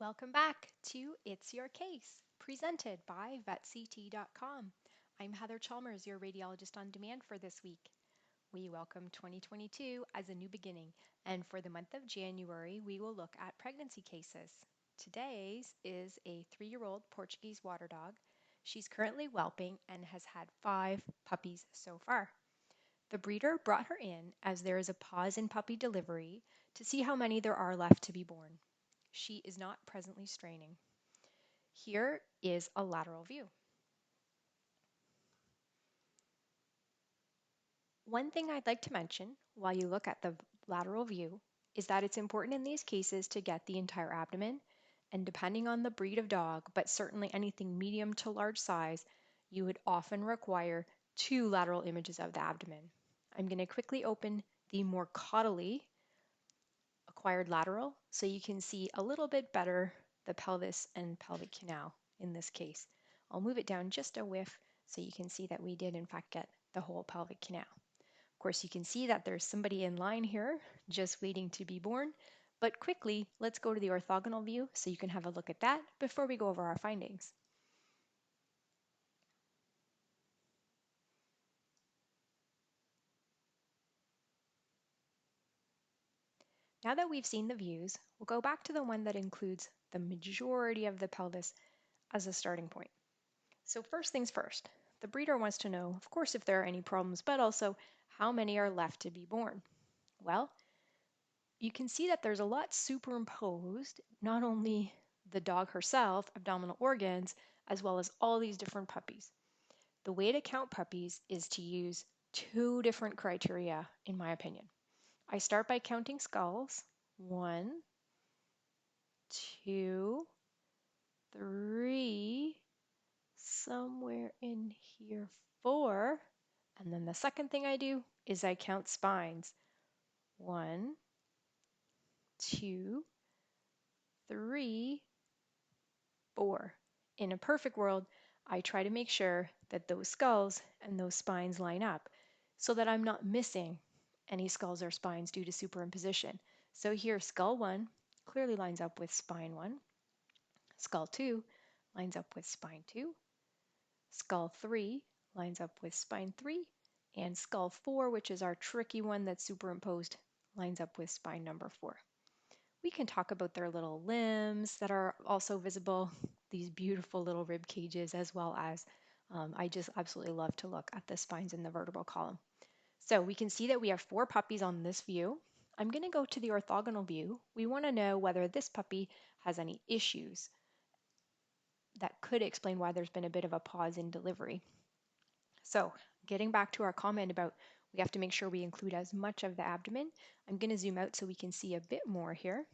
Welcome back to It's Your Case, presented by VetCT.com. I'm Heather Chalmers, your radiologist on demand for this week. We welcome 2022 as a new beginning, and for the month of January, we will look at pregnancy cases. Today's is a 3-year-old Portuguese water dog. She's currently whelping and has had 5 puppies so far. The breeder brought her in as there is a pause in puppy delivery to see how many there are left to be born. She is not presently straining. Here is a lateral view. One thing I'd like to mention while you look at the lateral view is that it's important in these cases to get the entire abdomen, and depending on the breed of dog, but certainly anything medium to large size, you would often require 2 lateral images of the abdomen. I'm going to quickly open the more caudally acquired lateral so you can see a little bit better the pelvis and pelvic canal in this case. I'll move it down just a whiff so you can see that we did in fact get the whole pelvic canal. Of course, you can see that there's somebody in line here just waiting to be born, but quickly let's go to the orthogonal view so you can have a look at that before we go over our findings. Now that we've seen the views, we'll go back to the one that includes the majority of the pelvis as a starting point. So first things first, the breeder wants to know, of course, if there are any problems, but also how many are left to be born. Well, you can see that there's a lot superimposed, not only the dog herself, abdominal organs, as well as all these different puppies. The way to count puppies is to use 2 different criteria, in my opinion. I start by counting skulls. 1, 2, 3, somewhere in here 4, and then the second thing I do is I count spines. 1, 2, 3, 4. In a perfect world, I try to make sure that those skulls and those spines line up so that I'm not missing any skulls or spines due to superimposition. So here, skull 1 clearly lines up with spine 1. Skull 2 lines up with spine 2. Skull 3 lines up with spine 3. And skull 4, which is our tricky one that's superimposed, lines up with spine number 4. We can talk about their little limbs that are also visible, these beautiful little rib cages, as well as I just absolutely love to look at the spines in the vertebral column. So we can see that we have 4 puppies on this view. I'm going to go to the orthogonal view. We want to know whether this puppy has any issues that could explain why there's been a bit of a pause in delivery. So getting back to our comment about we have to make sure we include as much of the abdomen, I'm going to zoom out so we can see a bit more here.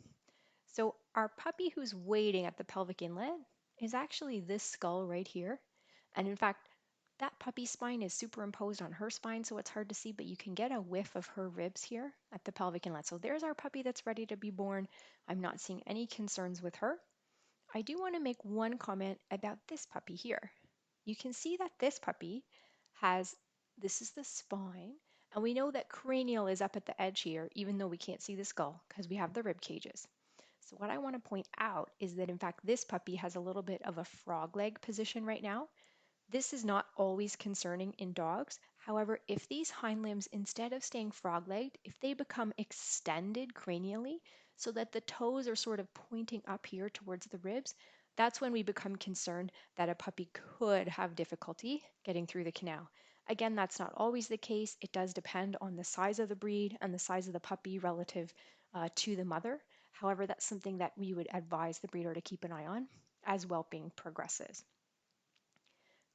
So our puppy who's waiting at the pelvic inlet is actually this skull right here. And in fact, that puppy's spine is superimposed on her spine, so it's hard to see, but you can get a whiff of her ribs here at the pelvic inlet. So there's our puppy that's ready to be born. I'm not seeing any concerns with her. I do want to make one comment about this puppy here. You can see that this puppy this is the spine, and we know that cranial is up at the edge here, even though we can't see the skull because we have the rib cages. So what I want to point out is that in fact this puppy has a little bit of a frog leg position right now. This is not always concerning in dogs. However, if these hind limbs, instead of staying frog-legged, if they become extended cranially so that the toes are sort of pointing up here towards the ribs, that's when we become concerned that a puppy could have difficulty getting through the canal. Again, that's not always the case. It does depend on the size of the breed and the size of the puppy relative to the mother. However, that's something that we would advise the breeder to keep an eye on as whelping progresses.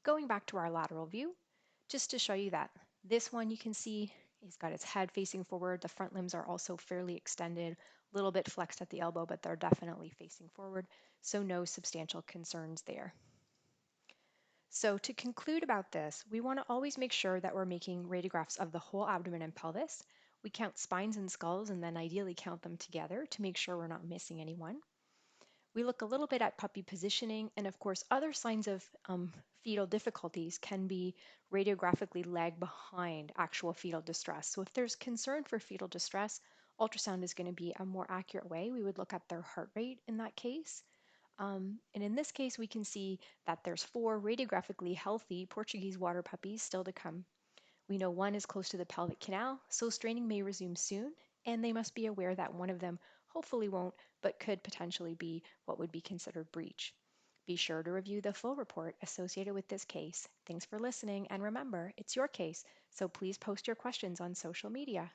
Going back to our lateral view, just to show you that this one you can see he's got its head facing forward. The front limbs are also fairly extended, a little bit flexed at the elbow, but they're definitely facing forward. So no substantial concerns there. So to conclude about this, we want to always make sure that we're making radiographs of the whole abdomen and pelvis. We count spines and skulls and then ideally count them together to make sure we're not missing anyone. We look a little bit at puppy positioning, and of course other signs of fetal difficulties can be radiographically lag behind actual fetal distress. So if there's concern for fetal distress, ultrasound is going to be a more accurate way. We would look at their heart rate in that case. And in this case, we can see that there's 4 radiographically healthy Portuguese water puppies still to come. We know one is close to the pelvic canal, so straining may resume soon, and they must be aware that one of them hopefully won't, but could potentially be what would be considered breech. Be sure to review the full report associated with this case. Thanks for listening, and remember, it's your case, so please post your questions on social media.